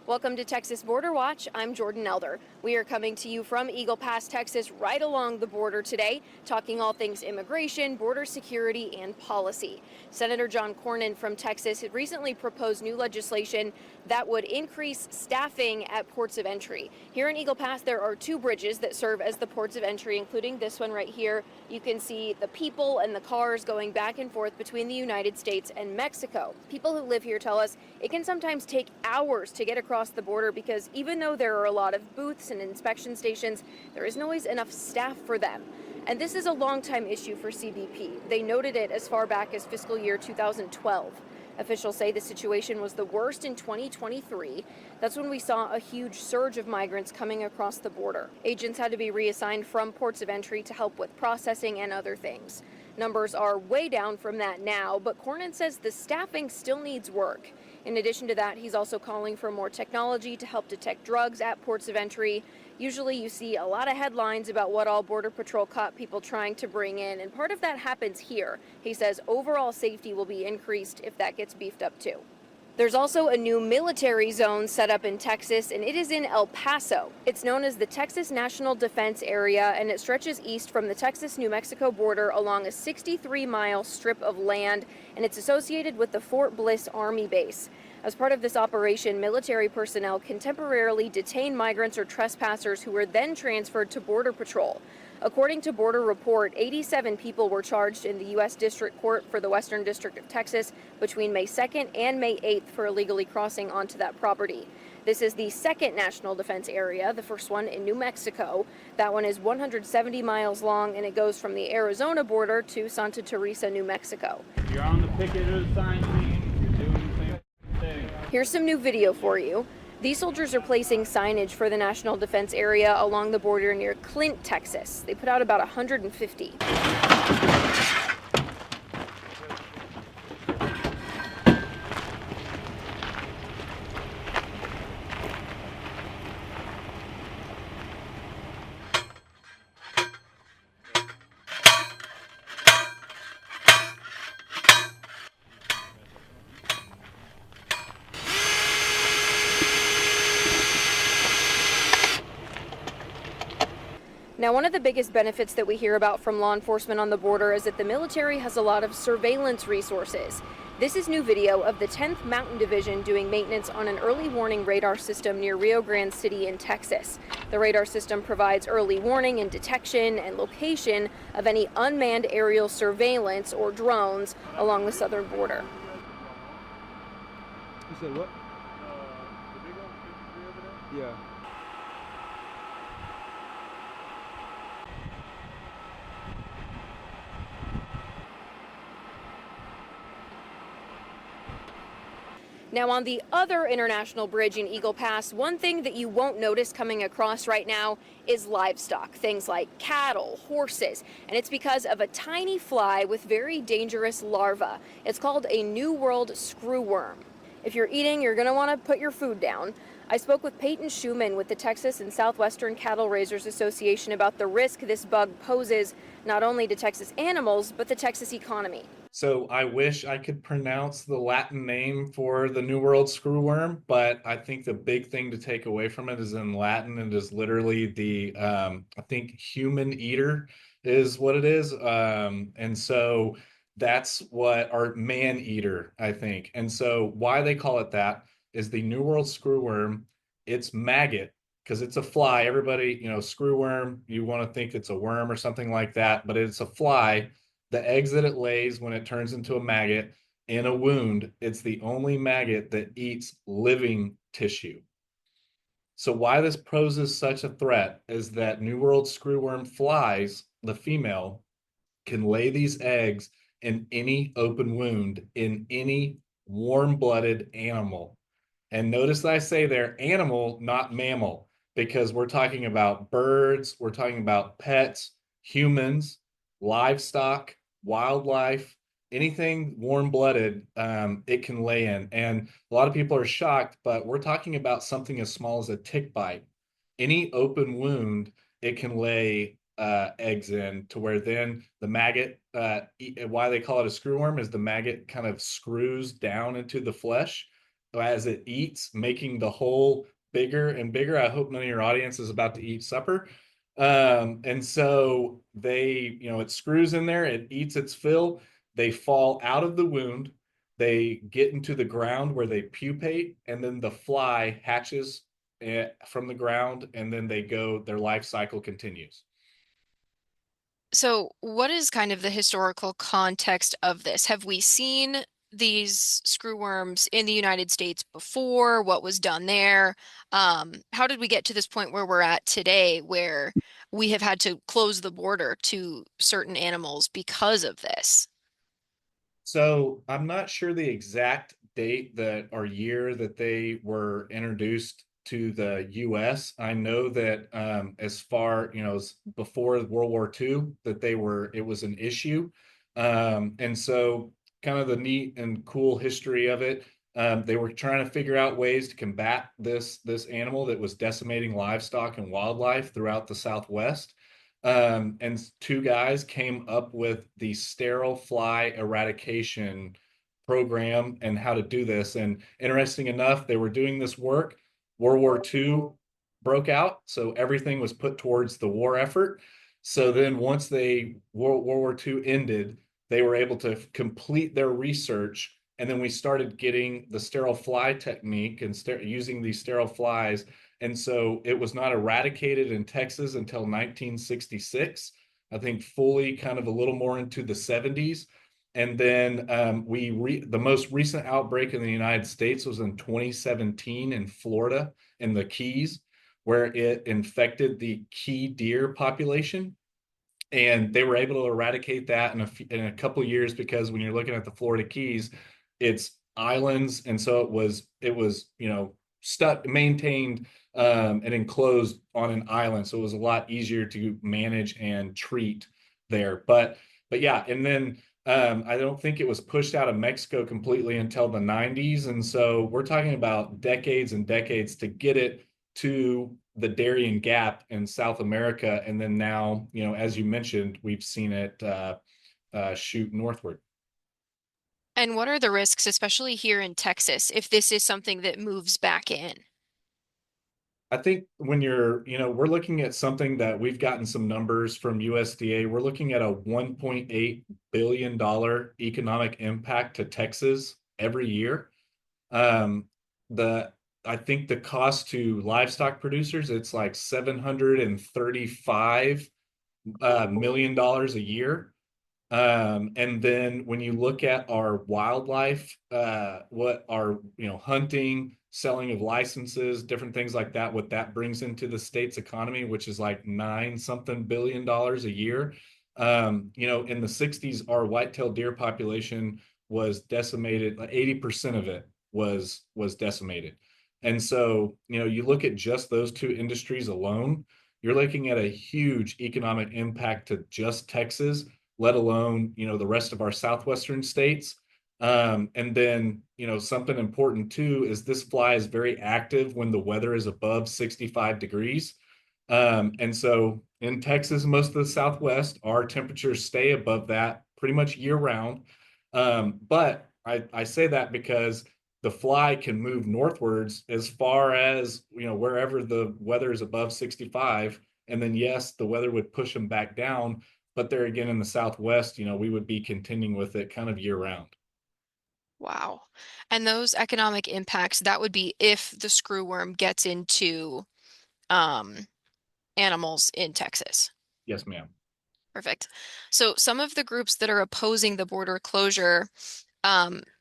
Welcome to Texas Border Watch. I'm Jordan Elder. We are coming to you from Eagle Pass, Texas, right along the border today, talking all things immigration, border security, and policy. Senator John Cornyn from Texas had recently proposed new legislation that would increase staffing at ports of entry. Here in Eagle Pass, there are two bridges that serve as the ports of entry, including this one right here. You can see the people and the cars going back and forth between the United States and Mexico. People who live here tell us it can sometimes take hours to get across the border because even though there are a lot of booths and inspection stations, there isn't always enough staff for them. And this is a long-time issue for CBP. They noted it as far back as fiscal year 2012. Officials say the situation was the worst in 2023. That's when we saw a huge surge of migrants coming across the border. Agents had to be reassigned from ports of entry to help with processing and other things. Numbers are way down from that now, but Cornyn says the staffing still needs work. In addition to that, he's also calling for more technology to help detect drugs at ports of entry. Usually you see a lot of headlines about what all Border Patrol caught people trying to bring in, and part of that happens here. He says overall safety will be increased if that gets beefed up too. There's also a new military zone set up in Texas, and it is in El Paso. It's known as the Texas National Defense Area, and it stretches east from the Texas-New Mexico border along a 63-mile strip of land, and it's associated with the Fort Bliss Army Base. As part of this operation, military personnel can temporarily detain migrants or trespassers who are then transferred to Border Patrol. According to Border Report, 87 people were charged in the U.S. District Court for the Western District of Texas between May 2nd and May 8th for illegally crossing onto that property. This is the second National Defense Area, the first one in New Mexico. That one is 170 miles long, and it goes from the Arizona border to Santa Teresa, New Mexico. You're on the picket of the sign, you're doing the same thing. Here's some new video for you. These soldiers are placing signage for the National Defense Area along the border near Clint, Texas. They put out about 150. Now, one of the biggest benefits that we hear about from law enforcement on the border is that the military has a lot of surveillance resources. This is new video of the 10th Mountain Division doing maintenance on an early warning radar system near Rio Grande City in Texas. The radar system provides early warning and detection and location of any unmanned aerial surveillance or drones along the southern border. You said what? The big one, over there? Yeah. Now, on the other international bridge in Eagle Pass, one thing that you won't notice coming across right now is livestock, things like cattle, horses, and it's because of a tiny fly with very dangerous larvae. It's called a New World screwworm. If you're eating, you're going to want to put your food down. I spoke with Peyton Schumann with the Texas and Southwestern Cattle Raisers Association about the risk this bug poses not only to Texas animals, but the Texas economy. So I wish I could pronounce the Latin name for the New World screwworm, but I think the big thing to take away from it is in Latin. It is literally the, I think human eater is what it is. And so that's what, or man eater, I think. And so why they call it that is the New World screwworm. It's maggot because it's a fly. Everybody, screwworm, you want to think it's a worm or something like that, but it's a fly. The eggs that it lays when it turns into a maggot in a wound, it's the only maggot that eats living tissue. So why this poses such a threat is that New World screwworm flies, the female, can lay these eggs in any open wound in any warm-blooded animal. And notice that I say they're animal, not mammal, because we're talking about birds, we're talking about pets, humans, livestock, wildlife, anything warm-blooded, it can lay in. And a lot of people are shocked, but we're talking about something as small as a tick bite. Any open wound, it can lay eggs in, to where then the maggot, why they call it a screwworm is the maggot kind of screws down into the flesh as it eats, making the hole bigger and bigger. I hope none of your audience is about to eat supper. And so they, it screws in there, it eats its fill, they fall out of the wound, they get into the ground where they pupate, and then the fly hatches from the ground, and then their life cycle continues. So, what is kind of the historical context of this? Have we seen these screwworms in the United States before? What was done there? How did we get to this point where we're at today, where we have had to close the border to certain animals because of this? So I'm not sure the exact date that or year that they were introduced to the US. I know that as far, as before World War II, that it was an issue. And so kind of the neat and cool history of it. They were trying to figure out ways to combat this animal that was decimating livestock and wildlife throughout the Southwest. And two guys came up with the sterile fly eradication program and how to do this. And interesting enough, they were doing this work. World War II broke out, so everything was put towards the war effort. So then once World War II ended, they were able to complete their research. And then we started getting the sterile fly technique and using these sterile flies, and so it was not eradicated in Texas until 1966. I think fully kind of a little more into the 70s. And then the most recent outbreak in the United States was in 2017 in Florida, in the Keys, where it infected the key deer population. And they were able to eradicate that in a couple of years, because when you're looking at the Florida Keys, it's islands, and so it was stuck, maintained, and enclosed on an island, so it was a lot easier to manage and treat there. But yeah, and then I don't think it was pushed out of Mexico completely until the 90s, and so we're talking about decades and decades to get it to the Darien Gap in South America, and then now, as you mentioned, we've seen it shoot northward. And what are the risks, especially here in Texas, if this is something that moves back in? I think we're looking at something that we've gotten some numbers from USDA. We're looking at a $1.8 billion economic impact to Texas every year. Um, the I think the cost to livestock producers, it's like $735 million a year. And then when you look at our wildlife, what our, hunting, selling of licenses, different things like that, what that brings into the state's economy, which is like nine something billion a year. In the 60s, our white-tailed deer population was decimated, like 80% of it was decimated. And so, you look at just those two industries alone, you're looking at a huge economic impact to just Texas, let alone, the rest of our southwestern states. And then, something important too is this fly is very active when the weather is above 65 degrees. And so in Texas, most of the Southwest, our temperatures stay above that pretty much year round. But I say that because the fly can move northwards as far as, wherever the weather is above 65. And then, yes, the weather would push them back down. But there again, in the Southwest, we would be continuing with it kind of year round. Wow. And those economic impacts, that would be if the screwworm gets into um, animals in Texas. Yes, ma'am. Perfect. So some of the groups that are opposing the border closure,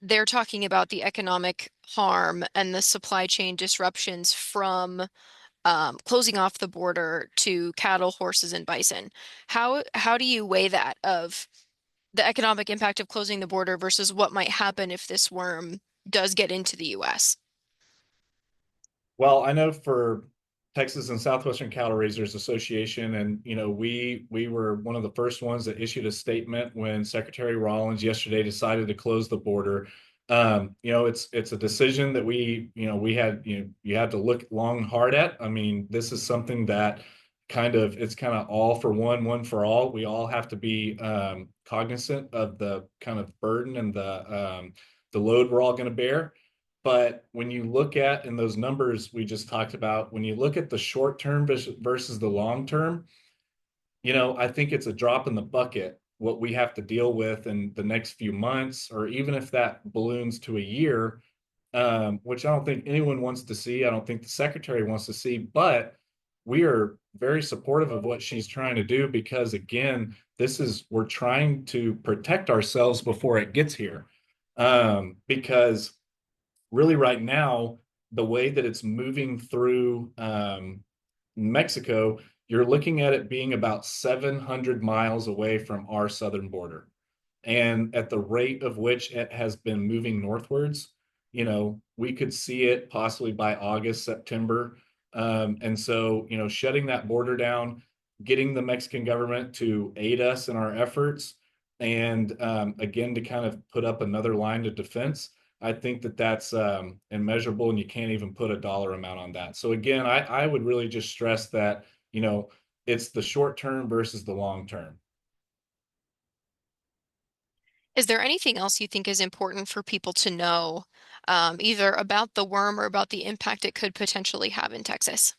they're talking about the economic harm and the supply chain disruptions from closing off the border to cattle, horses, and bison. How do you weigh that of the economic impact of closing the border versus what might happen if this worm does get into the US? Well, I know for Texas and Southwestern Cattle Raisers Association, and we were one of the first ones that issued a statement when Secretary Rollins yesterday decided to close the border. It's a decision that we had you had to look long hard at. I mean, this is something that it's kind of all for one for all. We all have to be cognizant of the kind of burden and the load we're all going to bear. But when you look at, in those numbers we just talked about, when you look at the short term versus the long term, I think it's a drop in the bucket what we have to deal with in the next few months, or even if that balloons to a year, which I don't think anyone wants to see. I don't think the secretary wants to see, but we are very supportive of what she's trying to do because, again, we're trying to protect ourselves before it gets here. Because really right now, the way that it's moving through Mexico, you're looking at it being about 700 miles away from our southern border. And at the rate of which it has been moving northwards, we could see it possibly by August, September. And so, shutting that border down, getting the Mexican government to aid us in our efforts, and again, to kind of put up another line of defense, I think that that's immeasurable, and you can't even put a dollar amount on that. So again, I would really just stress that, it's the short term versus the long term. Is there anything else you think is important for people to know, either about the worm or about the impact it could potentially have in Texas?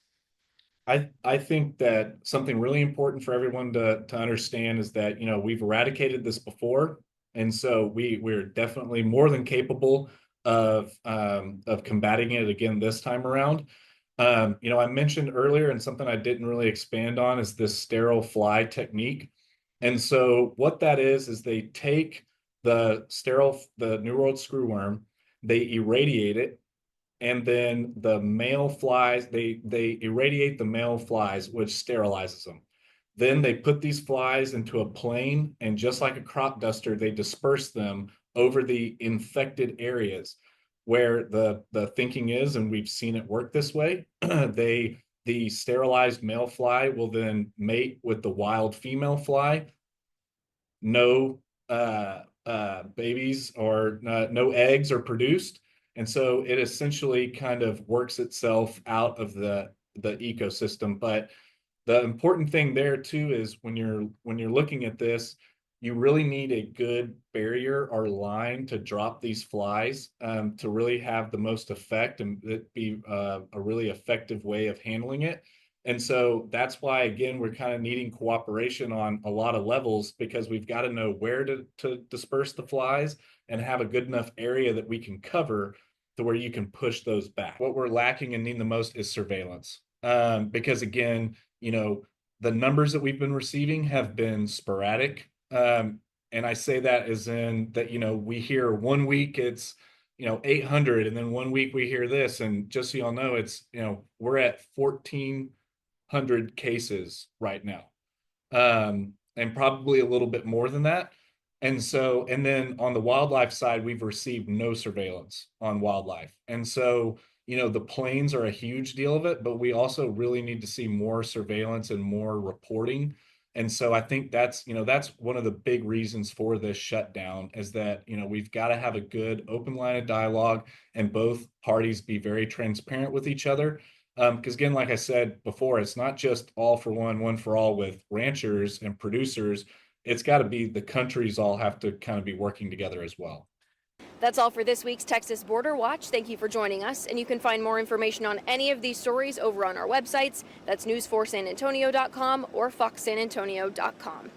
I think that something really important for everyone to understand is that, we've eradicated this before. And so we're definitely more than capable of combating it again this time around. I mentioned earlier, and something I didn't really expand on, is this sterile fly technique. And so what that is they take the New World screwworm, they irradiate it, and then the male flies, they irradiate the male flies, which sterilizes them. Then they put these flies into a plane, and just like a crop duster, they disperse them over the infected areas where the thinking is, and we've seen it work this way. The sterilized male fly will then mate with the wild female fly. No babies or no eggs are produced. And so it essentially kind of works itself out of the ecosystem. But the important thing there too is when you're looking at this, you really need a good barrier or line to drop these flies, to really have the most effect and it be a really effective way of handling it. And so that's why, again, we're kind of needing cooperation on a lot of levels, because we've got to know where to disperse the flies and have a good enough area that we can cover to where you can push those back. What we're lacking and need the most is surveillance. Because again, the numbers that we've been receiving have been sporadic. And I say that as in that, we hear 1 week it's, 800, and then 1 week we hear this. And just so y'all know, it's, we're at 1,400 cases right now. And probably a little bit more than that. And so, and then on the wildlife side, we've received no surveillance on wildlife. And so, the planes are a huge deal of it, but we also really need to see more surveillance and more reporting. And so I think that's one of the big reasons for this shutdown is that, we've got to have a good open line of dialogue and both parties be very transparent with each other. Because again, like I said before, it's not just all for one for all with ranchers and producers. It's got to be the countries all have to kind of be working together as well. That's all for this week's Texas Border Watch. Thank you for joining us, and you can find more information on any of these stories over on our websites. That's news4sanantonio.com or foxsanantonio.com.